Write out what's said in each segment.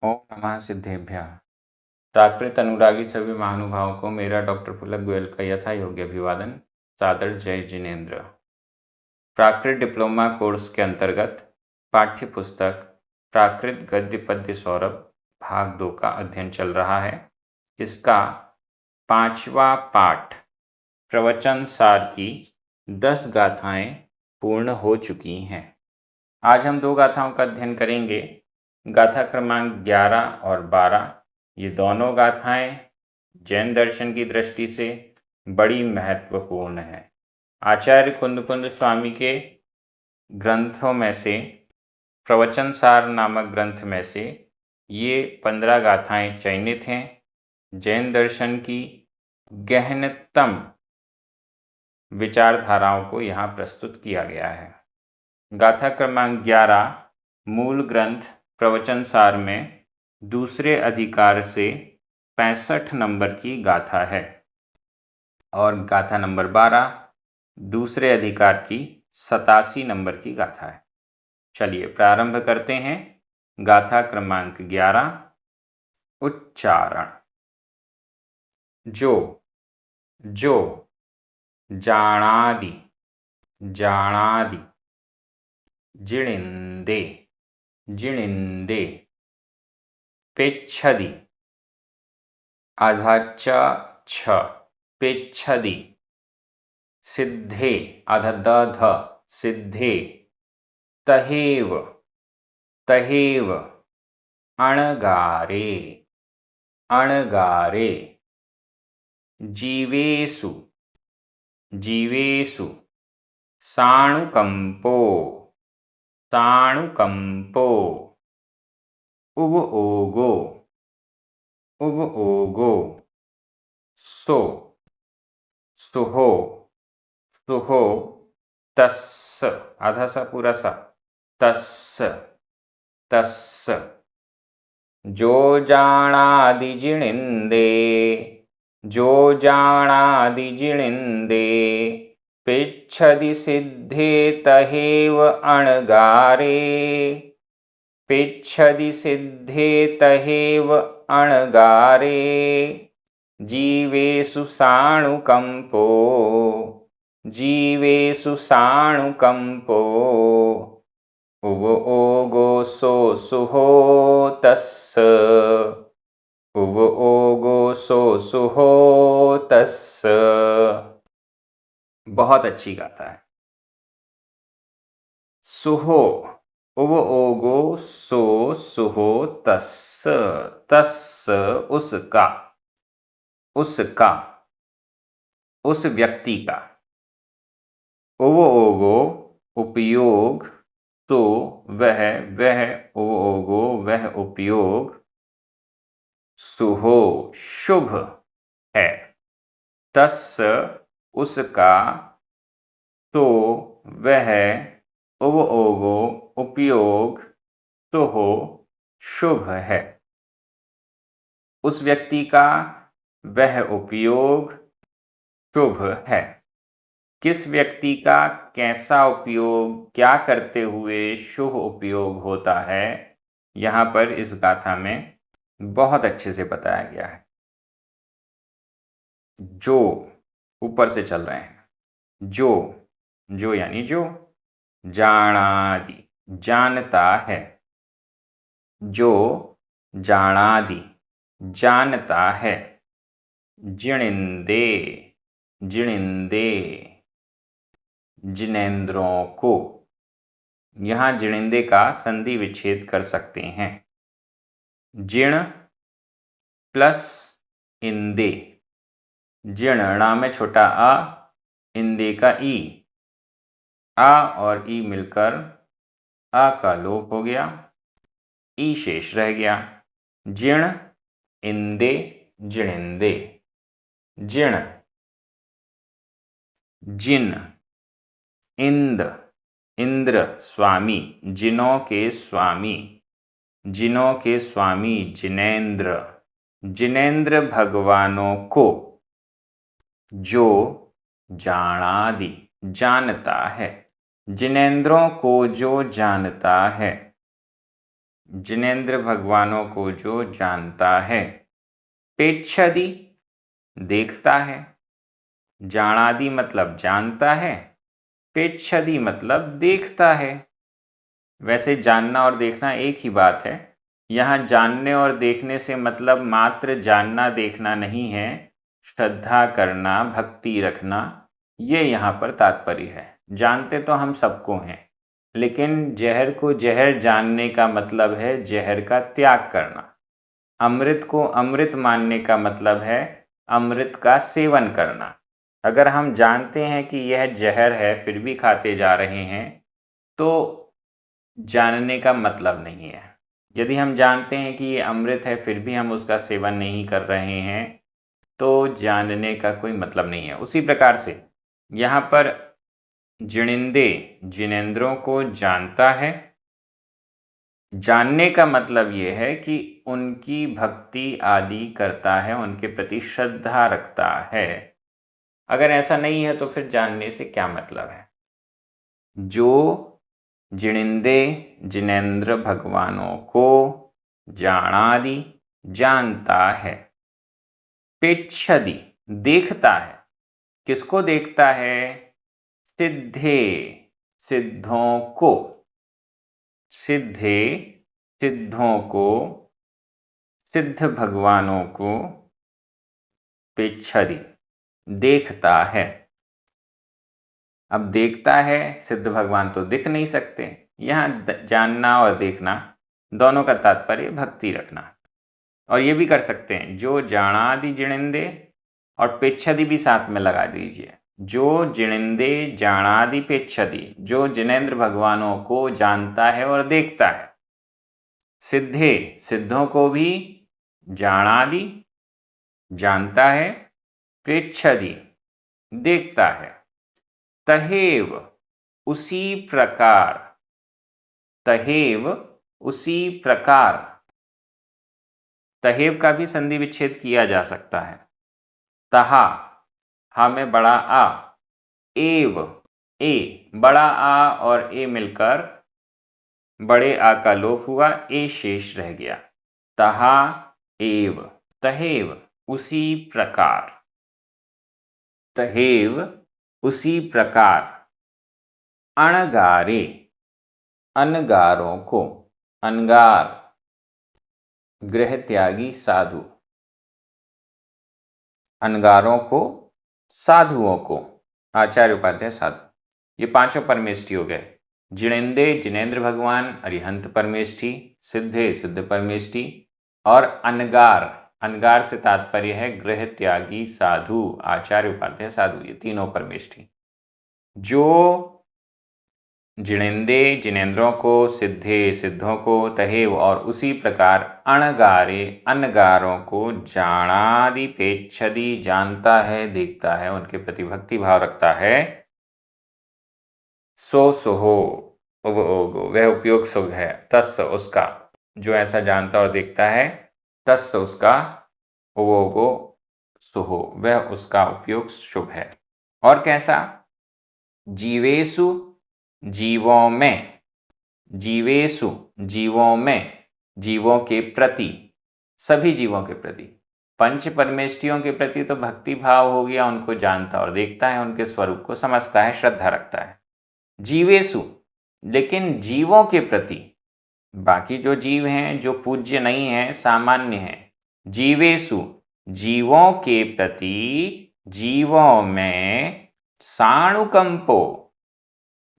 ओम नमः सिद्धेभ्यः। प्राकृत अनुरागी सभी महानुभावों को मेरा डॉक्टर पुलक गोयल का यथा योग्य अभिवादन। सादर जय जिनेन्द्र। प्राकृत डिप्लोमा कोर्स के अंतर्गत पाठ्य पुस्तक प्राकृत गद्य पद्य सौरभ भाग 2 का अध्ययन चल रहा है। इसका 5वां पाठ प्रवचन सार की 10 गाथाएं पूर्ण हो चुकी हैं। आज हम 2 गाथाओं का अध्ययन करेंगे। गाथा क्रमांक 11 और 12। ये दोनों गाथाएं जैन दर्शन की दृष्टि से बड़ी महत्वपूर्ण हैं। आचार्य कुंद स्वामी के ग्रंथों में से प्रवचन सार नामक ग्रंथ में से ये 15 गाथाएं चयनित हैं। जैन दर्शन की गहनतम विचारधाराओं को यहाँ प्रस्तुत किया गया है। गाथा क्रमांक 11 मूल ग्रंथ प्रवचन सार में दूसरे अधिकार से 65 नंबर की गाथा है और गाथा नंबर 12 दूसरे अधिकार की 87 नंबर की गाथा है। चलिए प्रारंभ करते हैं। गाथा क्रमांक 11। उच्चारण। जो जो जाणादि जाणादि जिणिंदे जिणिंदे पेच्छदि आधा च छ पेच्छदि सिद्धे आधा द ध सिद्धे तहेव तहेव अणगारे अणगारे जीवेषु जीवेषु साणुकंपो साणुकंपो उब ओगो सो सुहो सुहो तस्स आधा सा पूरा सा तस्स तस्स जो जाणादि जिणिंदे जो जाणादि जिणिंदे पेच्छदि सिद्धे तहेव अणगारे पेच्छदि सिद्धे तहेव अणगारे जीवेषु साणुकंपो जीवेषु साणुकंपो उव ओगो सो सुहो तस्स उव ओगो सो सुहो तस्स। बहुत अच्छी गाता है। सुहो उव ओगो सो सुहो तस्स तस्स उसका उसका उस व्यक्ति का। उव ओगो उपयोग तो वह उव ओगो वह उपयोग सुहो शुभ है तस्स उसका तो वह उव ओगो उपयोग तो हो शुभ है। उस व्यक्ति का वह उपयोग शुभ है। किस व्यक्ति का कैसा उपयोग क्या करते हुए शुभ उपयोग होता है यहाँ पर इस गाथा में बहुत अच्छे से बताया गया है। जो ऊपर से चल रहे हैं। जो जो यानी जो जाणादि जानता है जो जाणादि जानता है जिणिंदे जिणिंदे जिनेंद्रों को। यहाँ जिणिंदे का संधि विच्छेद कर सकते हैं। जिण प्लस इंदे जिण णा में छोटा आ इंदे का ई आ और ई मिलकर आ का लोप हो गया ई शेष रह गया। जिण इंदे जिणिंदे जिण जिन इंद इंद्र स्वामी जिनों के स्वामी जिनों के स्वामी जिनेंद्र जिनेंद्र भगवानों को। जो जाणादि जानता है जिनेंद्रों को जो जानता है जिनेंद्र भगवानों को जो जानता है। पेच्छदी देखता है, जानादि मतलब जानता है, पेच्छदी मतलब देखता है। वैसे जानना और देखना एक ही बात है। यहाँ जानने और देखने से मतलब मात्र जानना देखना नहीं है, श्रद्धा करना, भक्ति रखना, ये यहाँ पर तात्पर्य है। जानते तो हम सबको हैं, लेकिन जहर को जहर जानने का मतलब है जहर का त्याग करना। अमृत को अमृत मानने का मतलब है अमृत का सेवन करना। अगर हम जानते हैं कि यह जहर है फिर भी खाते जा रहे हैं तो जानने का मतलब नहीं है। यदि हम जानते हैं कि ये अमृत है फिर भी हम उसका सेवन नहीं कर रहे हैं तो जानने का कोई मतलब नहीं है। उसी प्रकार से यहाँ पर जिणिंदे जिनेंद्रों को जानता है। जानने का मतलब ये है कि उनकी भक्ति आदि करता है, उनके प्रति श्रद्धा रखता है। अगर ऐसा नहीं है तो फिर जानने से क्या मतलब है। जो जिणिंदे जिनेंद्र भगवानों को जानादि जानता है। पेच्छदी देखता है। किसको देखता है? सिद्धे सिद्धों को। सिद्धे सिद्धों को, सिद्ध भगवानों को पेच्छदी देखता है। अब देखता है, सिद्ध भगवान तो दिख नहीं सकते। यहाँ जानना और देखना दोनों का तात्पर्य भक्ति रखना। और ये भी कर सकते हैं जो जानादि जिणिंदे, और पेच्छदी भी साथ में लगा दीजिए। जो जिणिंदे जानादि पेच्छदी, जो जिनेंद्र भगवानों को जानता है और देखता है। सिद्धे सिद्धों को भी जानादि जानता है, पेच्छदी देखता है। तहेव उसी प्रकार, तहेव उसी प्रकार। तहेव का भी संधि विच्छेद किया जा सकता है। तहा हा में बड़ा आ, एव ए, बड़ा आ और ए मिलकर बड़े आ का लोप हुआ, ए शेष रह गया। तहा एव, तहेव उसी प्रकार, तहेव उसी प्रकार। अणगारे अनगारों को, अनगार गृह त्यागी साधु, अनगारों को साधुओं को, आचार्य उपाध्याय साधु। ये पांचों परमेष्ठी हो गए। जिणेंदे जिनेंद्र भगवान अरिहंत परमेष्ठी, सिद्धे सिद्ध परमेष्ठी, और अनगार, अनगार से तात्पर्य है गृह त्यागी साधु, आचार्य उपाध्याय साधु, ये तीनों परमेष्ठी। जो जिणेंदे जिनेंद्रों को, सिद्धे सिद्धों को, तहेव और उसी प्रकार अणगारे अनगारों को जानादि पेच्छदी जानता है, देखता है, उनके प्रति भक्ति भाव रखता है। सो सुहो वह उपयोग शुभ है। तस् उसका, जो ऐसा जानता और देखता है, तस् उसका, उवोगो सुहो वह उसका उपयोग शुभ है। और कैसा? जीवेशु जीवों में, जीवेशु जीवों में, जीवों के प्रति, सभी जीवों के प्रति। पंच परमेष्ठियों के प्रति तो भक्ति भाव हो गया, उनको जानता और देखता है, उनके स्वरूप को समझता है, श्रद्धा रखता है। जीवेशु, लेकिन जीवों के प्रति, बाकी जो जीव हैं जो पूज्य नहीं हैं, सामान्य हैं, जीवेशु जीवों के प्रति, जीवों में साणुकंपो,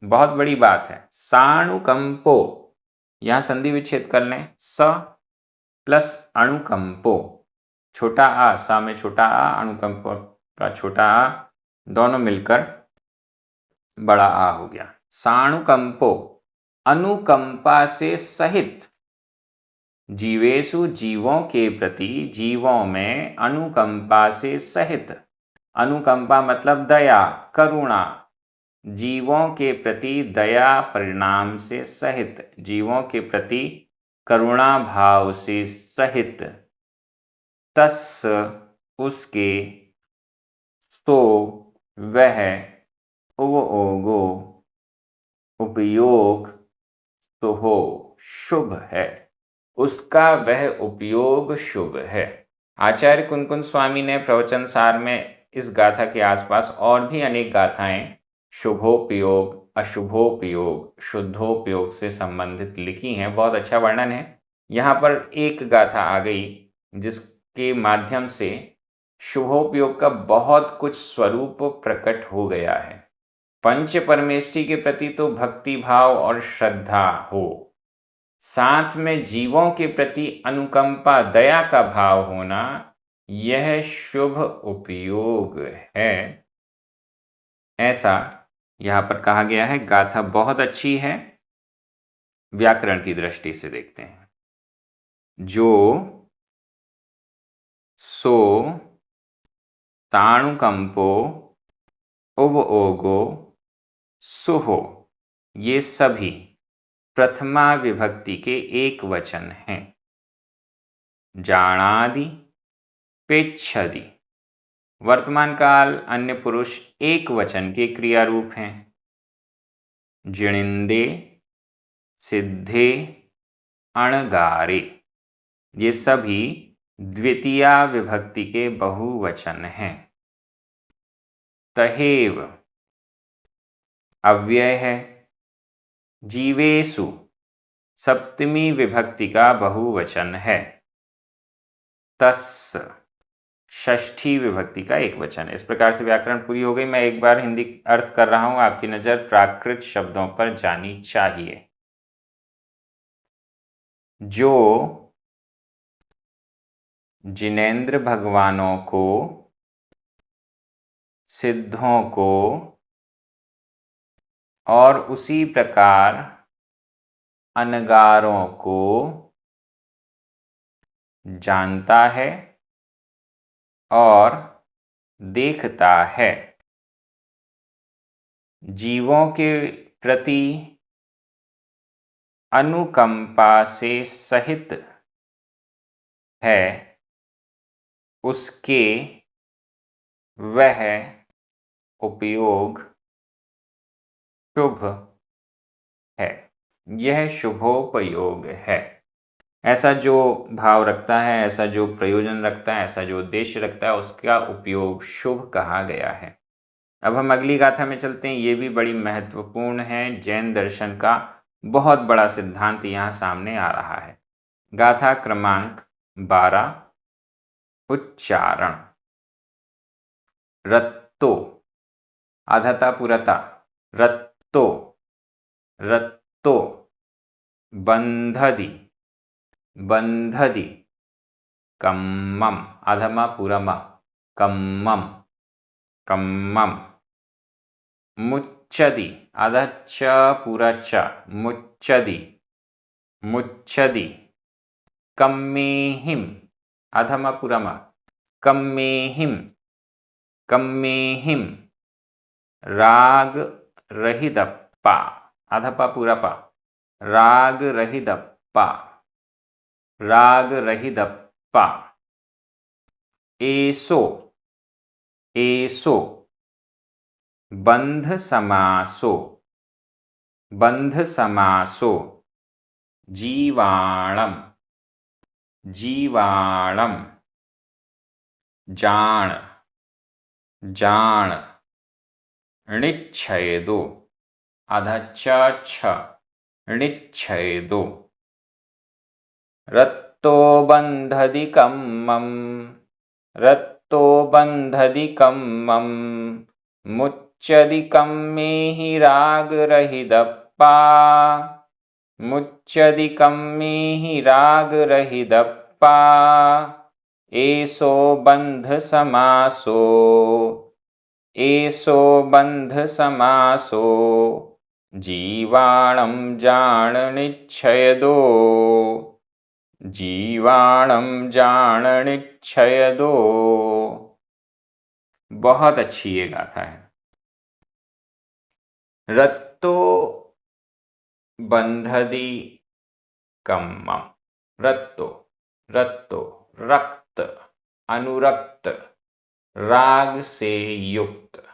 बहुत बड़ी बात है, साणुकंपो। यहां संधि विच्छेद कर लें, स प्लस अणुकंपो, छोटा आ, सा में छोटा आ, अणुकंपो का छोटा आ, दोनों मिलकर बड़ा आ हो गया। साणुकंपो, अनुकंपा से सहित, जीवेशु जीवों के प्रति, जीवों में अनुकंपा से सहित। अनुकंपा मतलब दया, करुणा, जीवों के प्रति दया परिणाम से सहित, जीवों के प्रति करुणा भाव से सहित। तस् उसके, सो वह, उवोगो उपयोग, तो हो शुभ है। उसका वह उपयोग शुभ है। आचार्य कुनकुन स्वामी ने प्रवचन सार में इस गाथा के आसपास और भी अनेक गाथाएं शुभोपयोग, अशुभोपयोग, शुद्धोपयोग से संबंधित लिखी हैं। बहुत अच्छा वर्णन है। यहाँ पर एक गाथा आ गई जिसके माध्यम से शुभोपयोग का बहुत कुछ स्वरूप प्रकट हो गया है। पंच परमेष्टि के प्रति तो भक्ति भाव और श्रद्धा हो, साथ में जीवों के प्रति अनुकंपा, दया का भाव होना, यह शुभ उपयोग है, ऐसा यहाँ पर कहा गया है। गाथा बहुत अच्छी है। व्याकरण की दृष्टि से देखते हैं। जो, सो, ताणुकंपो, उबओगो, सुहो, ये सभी प्रथमा विभक्ति के एक वचन हैं। जाणादि, पेच्छदि, वर्तमान काल अन्य पुरुष एक वचन के क्रिया रूप हैं। जिणिंदे, सिद्धे, अणगारे, ये सभी द्वितीया विभक्ति के बहुवचन हैं। तहेव अव्यय है। जीवेषु सप्तमी विभक्ति का बहुवचन है। तस् षष्ठी विभक्ति का एक वचन है। इस प्रकार से व्याकरण पूरी हो गई। मैं एक बार हिंदी अर्थ कर रहा हूं, आपकी नजर प्राकृत शब्दों पर जानी चाहिए। जो जिनेंद्र भगवानों को, सिद्धों को और उसी प्रकार अनगारों को जानता है और देखता है, जीवों के प्रति अनुकंपा से सहित है, उसके वह उपयोग शुभ है। यह शुभोपयोग है। ऐसा जो भाव रखता है, ऐसा जो प्रयोजन रखता है, ऐसा जो उद्देश्य रखता है, उसका उपयोग शुभ कहा गया है। अब हम अगली गाथा में चलते हैं। ये भी बड़ी महत्वपूर्ण है। जैन दर्शन का बहुत बड़ा सिद्धांत यहाँ सामने आ रहा है। गाथा क्रमांक 12। उच्चारण। रत्तो, आधाता पुरता, रत्तो, रत्तो। बंधदि, बंधदि। कम्मम, अधमा पुरमा, कम्मम, कम्मम। मुच्चदि, अधच्च पुरच्च, मुच्चदि, मुच्चदि। कम्मेहिम, अधम पुरम, कम्मेहिम, कम्मेहिम। राग रहिदप्पा, अधपा पुरपा, राग रहिदप्पा, राग रहिदप्पा। एसो, एसो। बंध समासो, बंध समासो। जीवाणम, जीवाणम। जाण, जाण। णिच्छेदो, अधच्च छ, णिच्छेदो। रत्तो बंधदि कम्मम, रत्तो बंधदि कम्मम। मुच्चदि कम्मेहि राग रहिदप्पा, मुच्चदि कम्मेहि राग रहिदप्पा। एसो बंध समासो, एसो बंध समासो। जीवाणं जाणनिच्छयदो, जीवाणं जाणनिच्छयदो। बहुत अच्छी ये गाथा है। रत्तो बंधदि कम्मम। रत्तो, रत्तो, रक्त, अनुरक्त, राग से युक्त,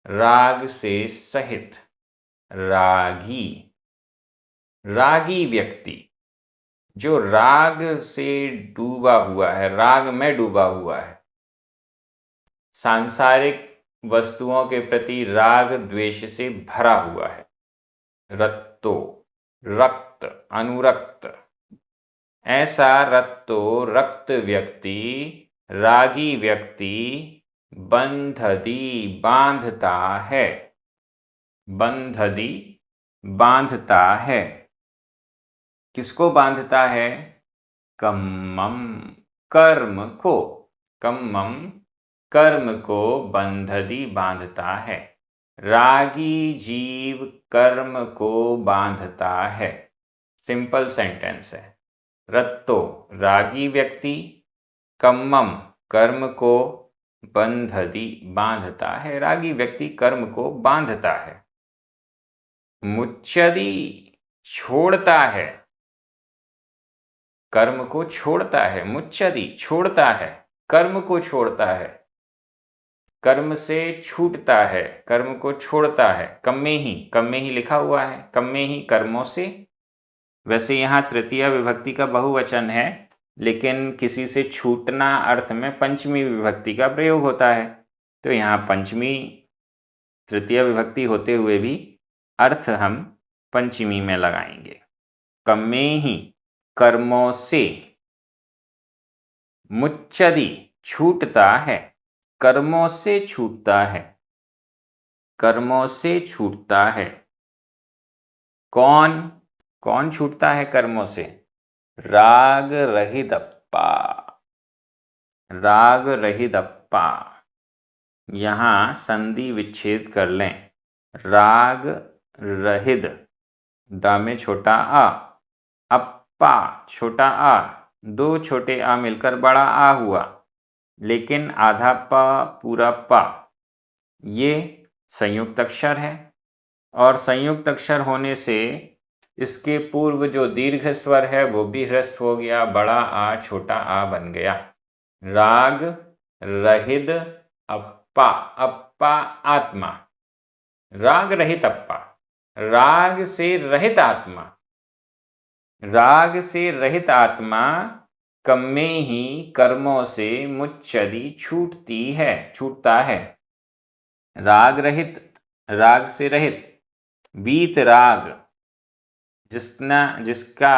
राग से सहित, रागी, रागी व्यक्ति। जो राग से डूबा हुआ है, राग में डूबा हुआ है, सांसारिक वस्तुओं के प्रति राग द्वेष से भरा हुआ है। रत्तो, रक्त, अनुरक्त। ऐसा रत्तो रक्त व्यक्ति, रागी व्यक्ति बंधदी बांधता है, बंधदी बांधता है। किसको बांधता है? कम्मम, कर्म को। कम्मम, कर्म को बंधदी बांधता है। रागी जीव कर्म को बांधता है। सिंपल सेंटेंस है। रत्तो, रागी व्यक्ति, कम्मम, कर्म को, बंधदी, बांधता है। रागी व्यक्ति कर्म को बांधता है। मुच्चदी, छोड़ता है, कर्म को छोड़ता है। मुच्चदी, छोड़ता है, कर्म को छोड़ता है, कर्म से छूटता है, कर्म को छोड़ता है। कम में ही लिखा हुआ है, कम में ही कर्मों से। वैसे यहाँ तृतीय विभक्ति का बहुवचन है, लेकिन किसी से छूटना अर्थ में पंचमी विभक्ति का प्रयोग होता है, तो यहाँ पंचमी तृतीय विभक्ति होते हुए भी अर्थ हम पंचमी में लगाएंगे। कम में ही, कर्मों से। मुच्चदी, छूटता है, कर्मों से छूटता है, कर्मों से छूटता है। कौन कौन छूटता है कर्मों से? राग रहितप्पा, राग रहितप्पा। यहाँ संधि विच्छेद कर लें। राग रहित, द में छोटा आ, अप्पा छोटा आ, दो छोटे आ मिलकर बड़ा आ हुआ, लेकिन आधा प पूरा प, ये संयुक्त अक्षर है, और संयुक्त अक्षर होने से इसके पूर्व जो दीर्घ स्वर है वो भी ह्रस्व हो गया, बड़ा आ छोटा आ बन गया। राग रहित अप्पा, अप्पा आत्मा, राग रहित अप्पा, राग से रहित आत्मा। राग से रहित आत्मा कम में ही कर्मों से मुच्चदी छूटती है, छूटता है। राग रहित, राग से रहित। वीत राग, जिसका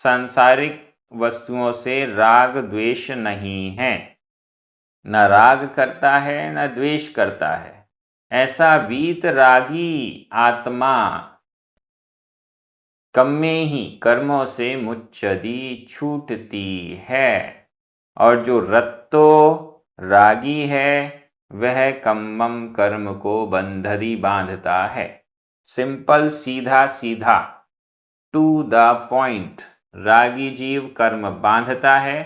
सांसारिक वस्तुओं से राग द्वेष नहीं है, न राग करता है न द्वेष करता है, ऐसा वीत रागी आत्मा कम में ही कर्मों से मुच्चदी छूटती है। और जो रत्तो रागी है वह कम्मम कर्म को बंधदी बांधता है। सिंपल, सीधा सीधा, टू द पॉइंट। रागी जीव कर्म बांधता है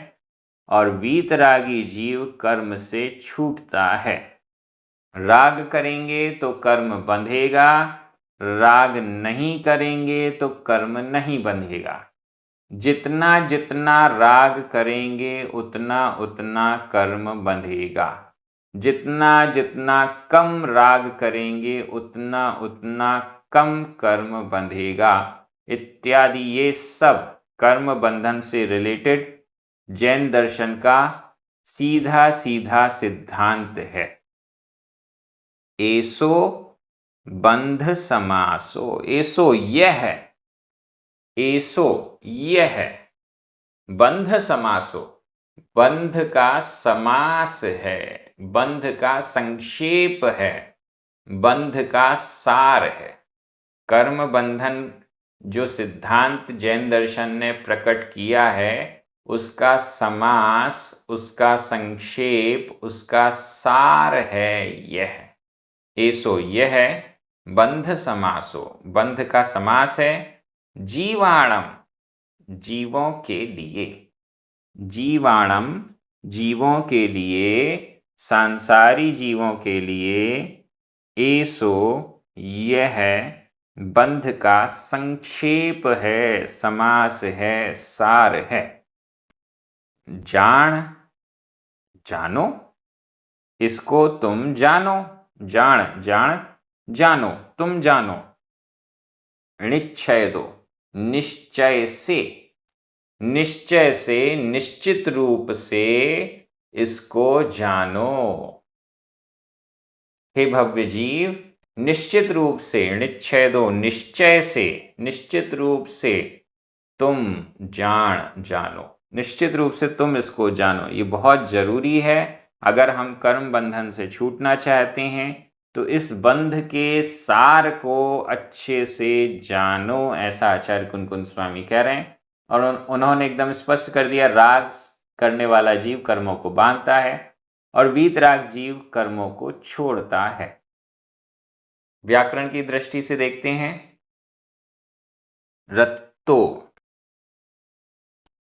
और वीतरागी जीव कर्म से छूटता है। राग करेंगे तो कर्म बंधेगा, राग नहीं करेंगे तो कर्म नहीं बंधेगा। जितना जितना राग करेंगे उतना उतना कर्म बंधेगा, जितना जितना कम राग करेंगे उतना उतना कम कर्म बंधेगा, इत्यादि। ये सब कर्म बंधन से रिलेटेड जैन दर्शन का सीधा सीधा सिद्धांत है। एसो बंध समासो, एसो यह है, एसो यह है, बंध समासो, बंध का समास है, बंध का संक्षेप है, बंध का सार है। कर्म बंधन जो सिद्धांत जैन दर्शन ने प्रकट किया है, उसका समास, उसका संक्षेप, उसका सार है यह। एसो यह है, बंध समासो, बंध का समास है। जीवाणम, जीवों के लिए, जीवाणम, जीवों के लिए, सांसारी जीवों के लिए। एसो यह बंध का संक्षेप है, समास है, सार है। जान, जानो, इसको तुम जानो, जान, जान, जानो, तुम जानो। निश्चय दो, निश्चय से, निश्चय से, निश्चित रूप से इसको जानो। हे भव्य जीव, निश्चित रूप से, निश्चयदो, निश्चय से, निश्चित रूप से तुम जानो, निश्चित रूप से तुम इसको जानो। ये बहुत जरूरी है। अगर हम कर्म बंधन से छूटना चाहते हैं तो इस बंध के सार को अच्छे से जानो, ऐसा आचार्य कुनकुन स्वामी कह रहे हैं। और उन्होंने एकदम स्पष्ट कर दिया, राग करने वाला जीव कर्मों को बांधता है और वीतराग जीव कर्मों को छोड़ता है। व्याकरण की दृष्टि से देखते हैं। रत्तो,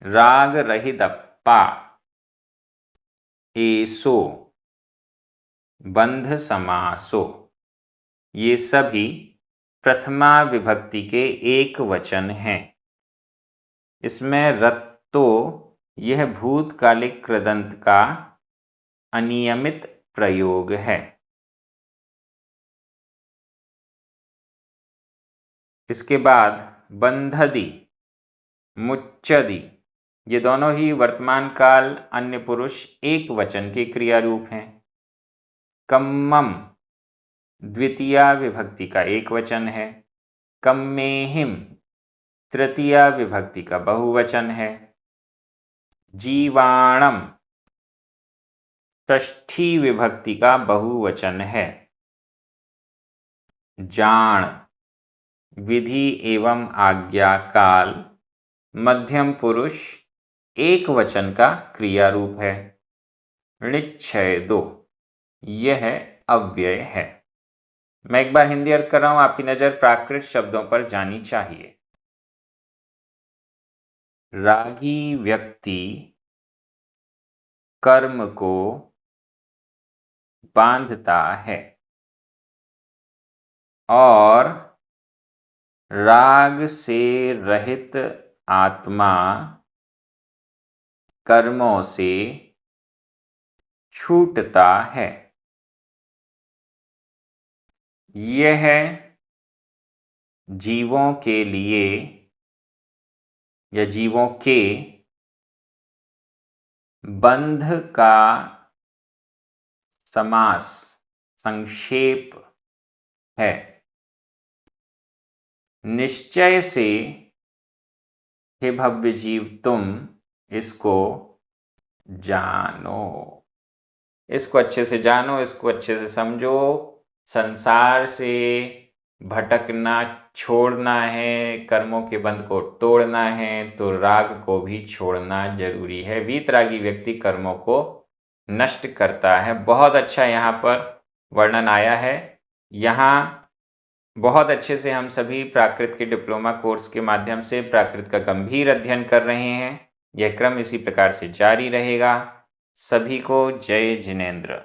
राग रहित पा, एसो, बंध समासो, ये सभी प्रथमा विभक्ति के एक वचन हैं। इसमें रत्तो यह भूतकालिक कृदंत का अनियमित प्रयोग है। इसके बाद बंधदी, मुच्चदी, ये दोनों ही वर्तमान काल अन्य पुरुष एक वचन के क्रिया रूप हैं। कम्मम द्वितीया विभक्ति का एक वचन है। कम्मेहिम तृतीया विभक्ति का बहुवचन है। जीवाणम षष्ठी विभक्ति का बहुवचन है। जाण विधि एवं आज्ञा काल मध्यम पुरुष एक वचन का क्रिया रूप है। णिच्छयदो यह अव्यय है। मैं एक बार हिंदी अर्थ कर रहा हूं, आपकी नजर प्राकृत शब्दों पर जानी चाहिए। रागी व्यक्ति कर्म को बांधता है और राग से रहित आत्मा कर्मों से छूटता है। यह जीवों के लिए या जीवों के बंध का समास, संक्षेप है। निश्चय से हे भव्य जीव तुम इसको जानो, इसको अच्छे से जानो, इसको अच्छे से समझो। संसार से भटकना छोड़ना है, कर्मों के बंध को तोड़ना है तो राग को भी छोड़ना जरूरी है। वीतरागी व्यक्ति कर्मों को नष्ट करता है। बहुत अच्छा यहाँ पर वर्णन आया है। यहाँ बहुत अच्छे से हम सभी प्राकृत के डिप्लोमा कोर्स के माध्यम से प्राकृत का गंभीर अध्ययन कर रहे हैं। यह क्रम इसी प्रकार से जारी रहेगा। सभी को जय जिनेंद्र।